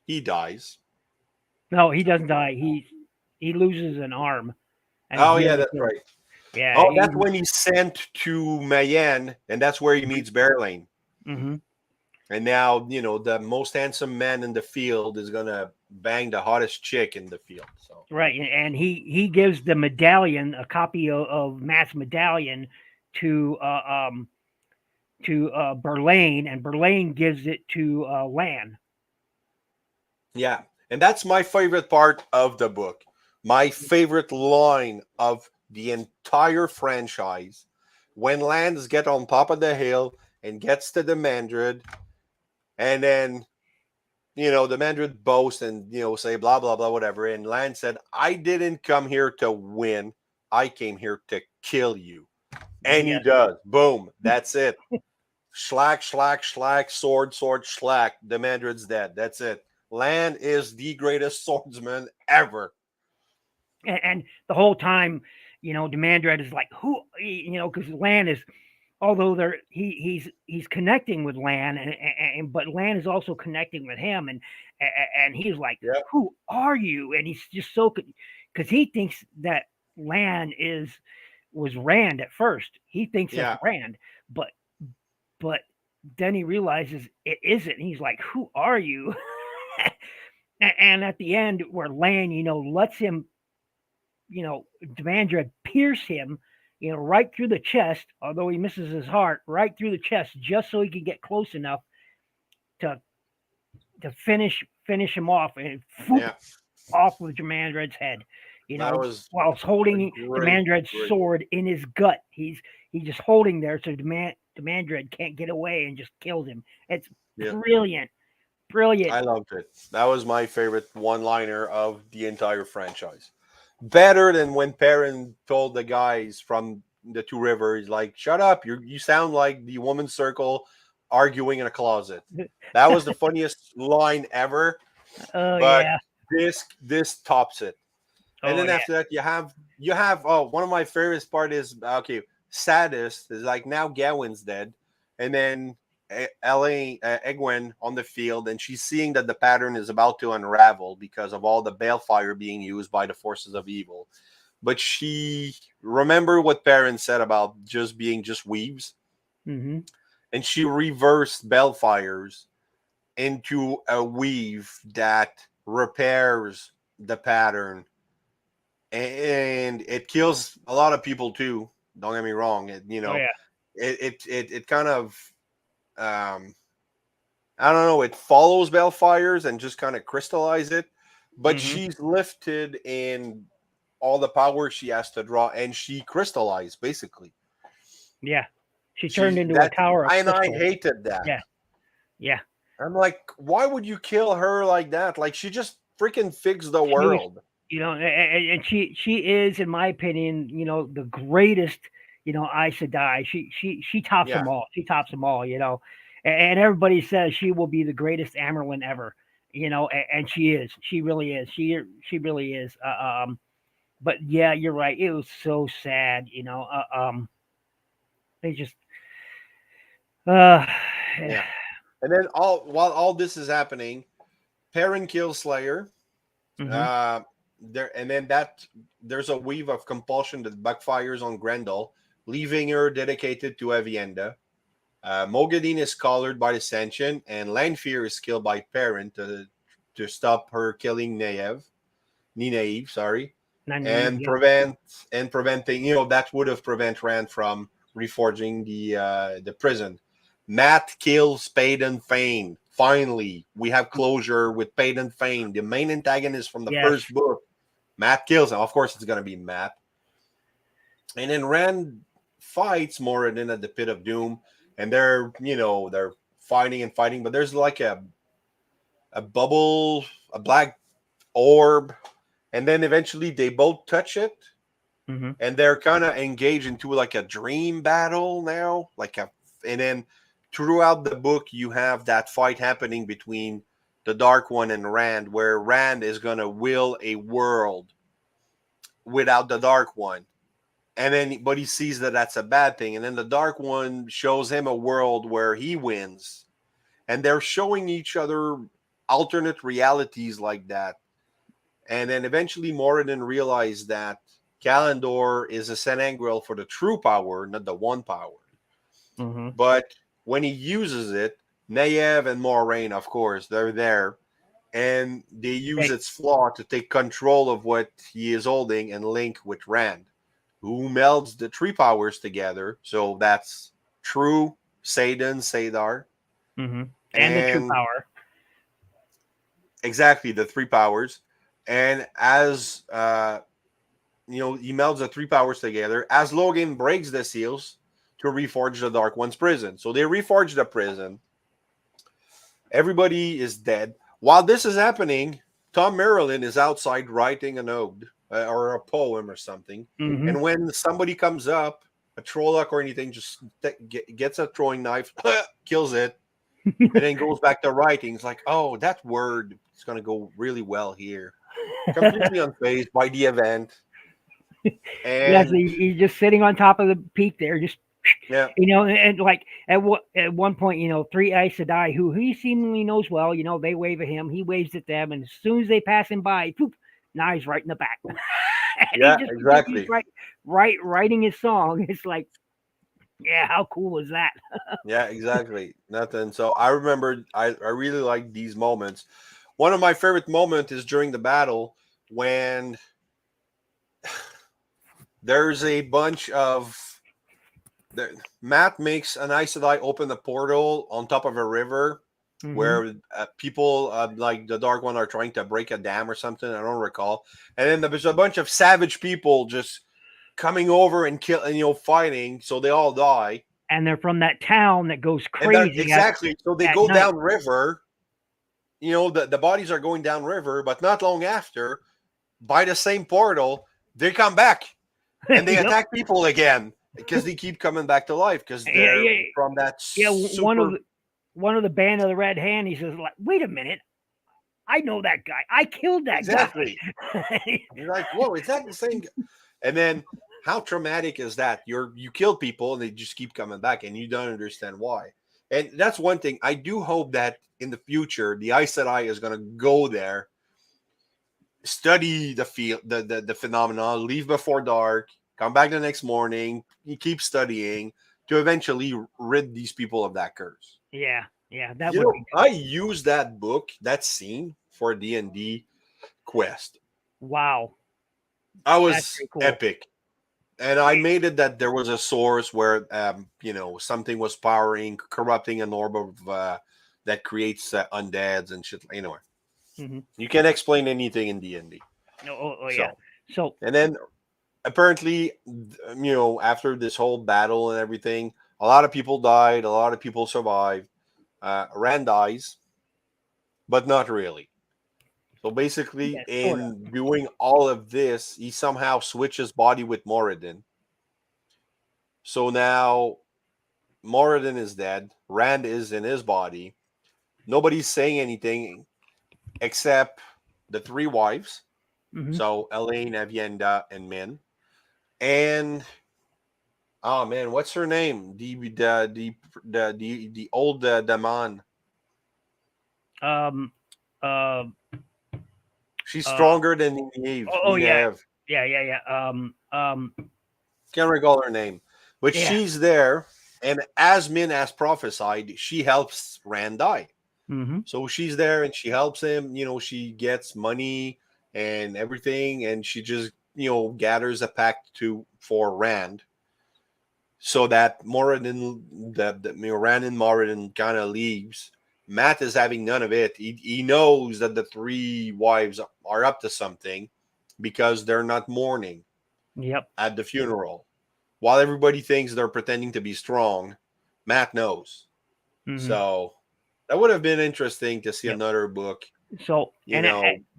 He dies. No, he doesn't die. He loses an arm, and he's Oh, yeah, nearly that's killed. right. Yeah. Oh, that's when he's sent to Mayenne, and that's where he meets Berlane. Mm-hmm. And now, the most handsome man in the field is going to bang the hottest chick in the field. So Right, and he gives the medallion, a copy of Matt's medallion, to Berlane, and Berlane gives it to Lan. yeah, and that's my favorite part of the book. My favorite line of the entire franchise, when Lance get on top of the hill and gets to the Mandrid, and then the Mandrid boast and say blah blah blah whatever, and Lance said, "I didn't come here to win. I came here to kill you," and he Yes. does. Boom, that's it. Schlack, schlack, schlack, sword, sword, schlack. The Mandrid's dead. That's it. Lan is the greatest swordsman ever. And the whole time, Demandred is like, who, because Lan is, although he's connecting with Lan, and but Lan is also connecting with him, and he's like, Yeah. who are you? And he's just so, because he thinks that Lan was Rand at first. He thinks Yeah. it's Rand, but then he realizes it isn't. And he's like, who are you? And at the end, where Lan, lets him, Demandred pierce him, right through the chest, although he misses his heart, right through the chest, just so he can get close enough to finish him off and off with Demandred's head. While holding Demandred's sword in his gut. He's just holding there so Demandred can't get away and just kills him. It's brilliant. Brilliant. I loved it. That was my favorite one-liner of the entire franchise. Better than when Perrin told the guys from the Two Rivers, like, "Shut up! You sound like the woman's circle arguing in a closet." That was the funniest line ever. Oh but yeah. this tops it. And then after that, you have one of my favorite part is saddest is like now Gawain's dead, and then Egwene on the field, and she's seeing that the pattern is about to unravel because of all the balefire being used by the forces of evil. But she remember what Perrin said about just being just weaves, Mm-hmm. and she reversed balefires into a weave that repairs the pattern, and it kills a lot of people too. Don't get me wrong. It kind of I don't know. It follows balefires and just kind of crystallize it, but she's lifted in all the power she has to draw, and she crystallized basically. Yeah, she turned into a tower of and crystal. I hated that. Yeah. I'm like, why would you kill her like that? Like, she just freaking fixed the world. And she is, in my opinion, the greatest, Aes Sedai. She tops them all. She tops them all, and everybody says she will be the greatest Amyrlin ever, and she is. She really is. She really is. But yeah, you're right. It was so sad, they just, yeah. And then while all this is happening, Perrin kills Slayer. There's a weave of compulsion that backfires on Grendel, leaving her dedicated to Avienda. Mogadine is collared by the Sentient, and Lanfear is killed by Perrin to stop her killing Nynaeve, sorry, and preventing that would have prevent Rand from reforging the prison. Matt kills Paden Fane. Finally, we have closure with Paden Fane, the main antagonist from the first book. Matt kills him. Of course, it's going to be Matt. And then Rand fights Moradin at the Pit of Doom, and they're fighting, but there's like a bubble, a black orb, and then eventually they both touch it, Mm-hmm. and they're kind of engaged into like a dream battle now, and then throughout the book you have that fight happening between the Dark One and Rand, where Rand is gonna will a world without the Dark One, and then but he sees that that's a bad thing, and then the Dark One shows him a world where he wins, and they're showing each other alternate realities like that. And then eventually Moradin realized that Kalendor is a Senangriel for the true power, not the one power. Mm-hmm. But when he uses it, Nayev and Moraine, of course, they're there, and they use its flaw to take control of what he is holding and link with Rand, who melds the three powers together. So that's True, Seidan, Sadar, Mm-hmm. And the true power. Exactly, the three powers. And as he melds the three powers together. As Logan breaks the seals to reforge the Dark One's prison. So they reforge the prison. Everybody is dead. While this is happening, Tom Marilyn is outside writing an ode or a poem or something. Mm-hmm. And when somebody comes up, a Trolloc or anything, just gets a throwing knife, kills it, and then goes back to writing. It's like, oh, that word is going to go really well here. Completely unfazed by the event. Yes, And he's just sitting on top of the peak there, just yeah, and like at one point, three Aes Sedai who he seemingly knows well, they wave at him, he waves at them, and as soon as they pass him by, poof, knives right in the back. And he yeah, just continues exactly. writing his song. It's like, yeah, how cool is that? Yeah, exactly. Nothing. So I remember I really like these moments. One of my favorite moments is during the battle when there's a bunch of Matt makes an Aes Sedai open a portal on top of a river where people like the Dark One are trying to break a dam or something. I don't recall. And then there's a bunch of savage people just coming over and fighting. So they all die. And they're from that town that goes And they're crazy exactly so they at go night. down river. The bodies are going down river, but not long after, by the same portal, they come back and they Yep. attack people again because they keep coming back to life because they're from that super. One of the band of the Red Hand, he says, like, wait a minute, I know that guy. I killed that Exactly. guy. You're like, whoa, is that the same? And then how traumatic is that? You kill people and they just keep coming back and you don't understand why. And that's one thing. I do hope that in the future, the Aes Sedai is going to go there, study the field, the phenomenon, leave before dark, come back the next morning, you keep studying to eventually rid these people of that curse. Yeah, that would be I use that book, that scene for D&D quest. wow. I That's was pretty cool. epic. And I made it that there was a source where something was corrupting an orb of that creates undeads and shit. Anyway, you can't explain anything in D&D. Yeah. So and then apparently, after this whole battle and everything, a lot of people died. A lot of people survived. Rand dies, but not really. So basically, in doing all of this, he somehow switches body with Moradin. So now Moradin is dead. Rand is in his body. Nobody's saying anything except the three wives. So Elaine, Avienda, and Min. And oh man, what's her name? The old Daman. She's stronger than Eve. Yeah. Can't recall her name, but she's there. And as Min has prophesied, she helps Rand die. So she's there and she helps him. She gets money and everything, and she just gathers a pact for Rand, so that Moradin, Rand and Moradin kind of leaves. Matt is having none of it. He knows that the three wives are up to something because they're not mourning at the funeral. While everybody thinks they're pretending to be strong, Matt knows. So that would have been interesting to see another book. So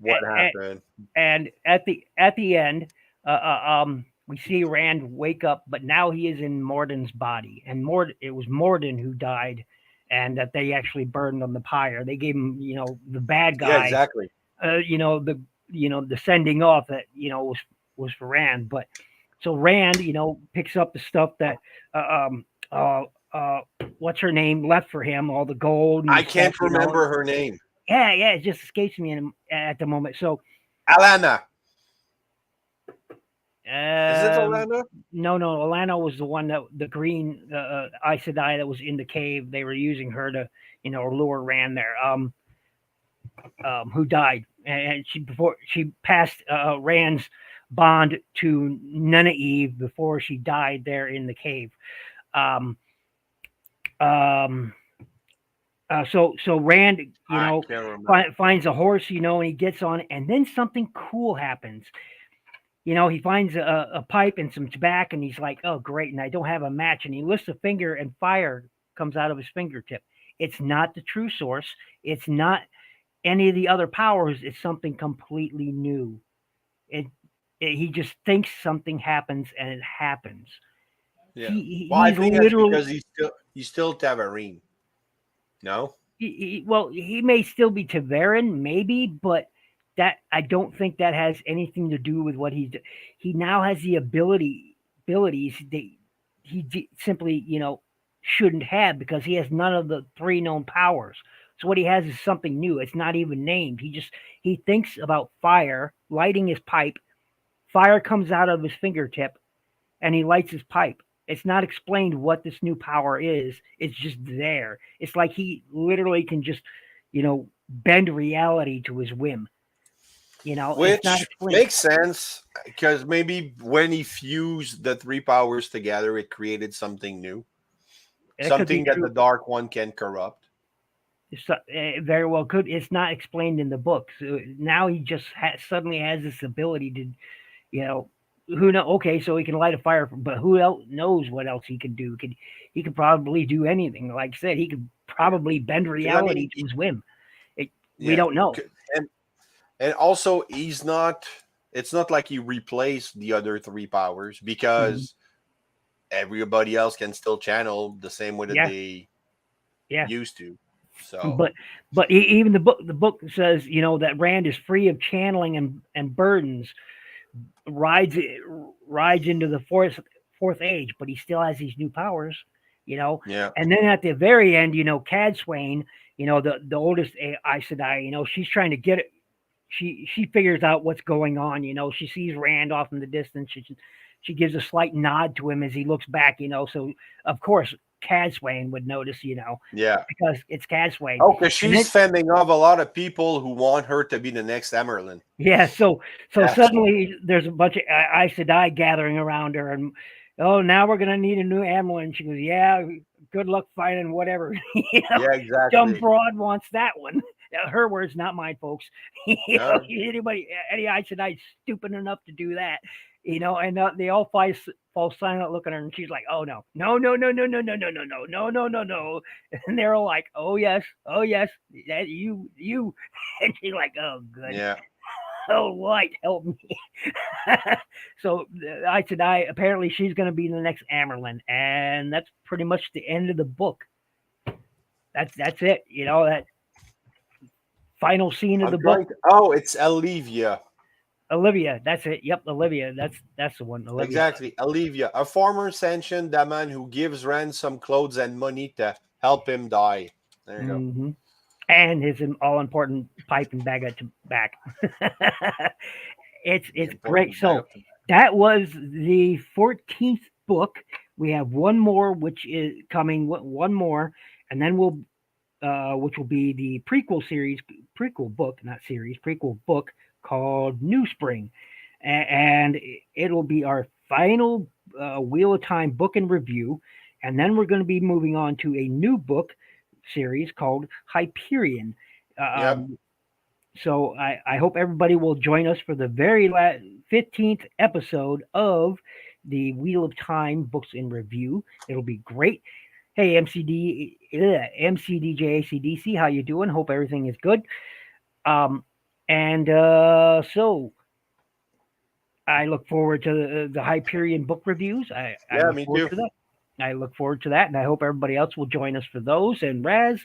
what happened. And at the end, we see Rand wake up, but now he is in Morden's body, and it was Morden who died, and that they actually burned on the pyre. They gave him, the bad Yeah, guy, exactly. the sending off that was for Rand, but so Rand, picks up the stuff that what's her name left for him, all the gold. And I stuff, can't remember her name. Yeah, it just escapes me at the moment. So Alana. Is it Alana? No, Alana was the one that the green Aes Sedai that was in the cave. They were using her to, lure Rand there. Who died, and she passed Rand's bond to Nynaeve before she died there in the cave. So Rand, finds a horse, and he gets on, and then something cool happens. He finds a pipe and some tobacco, and he's like, "Oh, great!" And I don't have a match, and he lifts a finger, and fire comes out of his fingertip. It's not the true source. It's not any of the other powers. It's something completely new. He just thinks something happens, and it happens. Yeah. I think that's because he's still Tavarine. No. He may still be Taverin, maybe, but that I don't think that has anything to do with what he now has the abilities that he simply shouldn't have, because he has none of the 3 known powers. So what he has is something new. It's not even named. He thinks about fire, lighting his pipe. Fire comes out of his fingertip, and he lights his pipe. It's not explained what this new power is. It's just there. It's like he literally can just, bend reality to his whim. Which makes sense, because maybe when he fused the 3 powers together, it created something new, something that the Dark One can corrupt. Very well could. It's not explained in the book. So now he just suddenly has this ability to, who know? Okay, so he can light a fire, but who else knows what else he can do? He could probably do anything. Like I said, he could probably bend reality to his whim. We don't know. And also, it's not like he replaced the other 3 powers, because everybody else can still channel the same way that they used to. So, but even the book says, that Rand is free of channeling and burdens, rides into the fourth age, but he still has these new powers, Yeah. And then at the very end, Cadsuane, the oldest Aes Sedai, she's trying to get it. She figures out what's going on. She sees Rand off in the distance. She gives a slight nod to him as he looks back. So of course Cadsuane would notice. Yeah, because it's Cadsuane. Oh, because she's fending off a lot of people who want her to be the next Emerlin. Yeah. So suddenly there's a bunch of Aes Sedai gathering around her, and now we're gonna need a new Emerlin. She goes, yeah. Good luck finding whatever. Yeah, exactly. Dumb broad wants that one. Her words, not mine, folks. Any Aes Sedai stupid enough to do that, and they all fall silent, looking at her, and she's like, "Oh no, no, no, no, no, no, no, no, no, no, no, no, no, no," and they're all like, "Oh yes, that you," and she's like, "Oh good, yeah, oh light, help me." So Aes Sedai, apparently she's going to be the next Amerlin, and that's pretty much the end of the book. That's it. That final scene of the book. Oh, it's Olivia. Olivia, that's it. Yep, Olivia. That's the one. Olivia. Exactly, Olivia, a former sentient man who gives Rand some clothes and money to help him die. There you go. And his all-important pipe and bag back. It's great. So that was the 14th book. We have one more, which is coming. One more, and then which will be the prequel book called New Spring, and it'll be our final Wheel of Time book and review, and then we're going to be moving on to a new book series called Hyperion. So I hope everybody will join us for the very 15th episode of the Wheel of Time books in review. It'll be great. Hey, MCDJACDC, how you doing? Hope everything is good. So I look forward to the Hyperion book reviews. I Yeah, look me forward too. to that. I look forward to that, and I hope everybody else will join us for those. And Raz,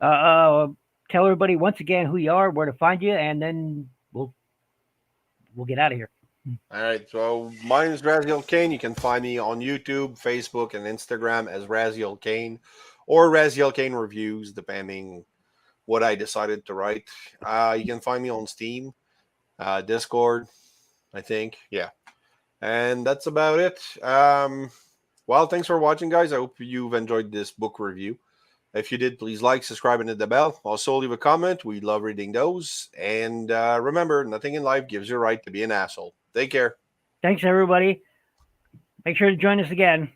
tell everybody once again who you are, where to find you, and then we'll get out of here. All right. So my name is Razyel Kayne. You can find me on YouTube, Facebook, and Instagram as Razyel Kayne or Razyel Kayne Reviews, depending what I decided to write. You can find me on Steam, Discord, I think. Yeah. And that's about it. Well, thanks for watching, guys. I hope you've enjoyed this book review. If you did, please like, subscribe, and hit the bell. Also, leave a comment. We love reading those. And remember, nothing in life gives you a right to be an asshole. Take care. Thanks, everybody. Make sure to join us again.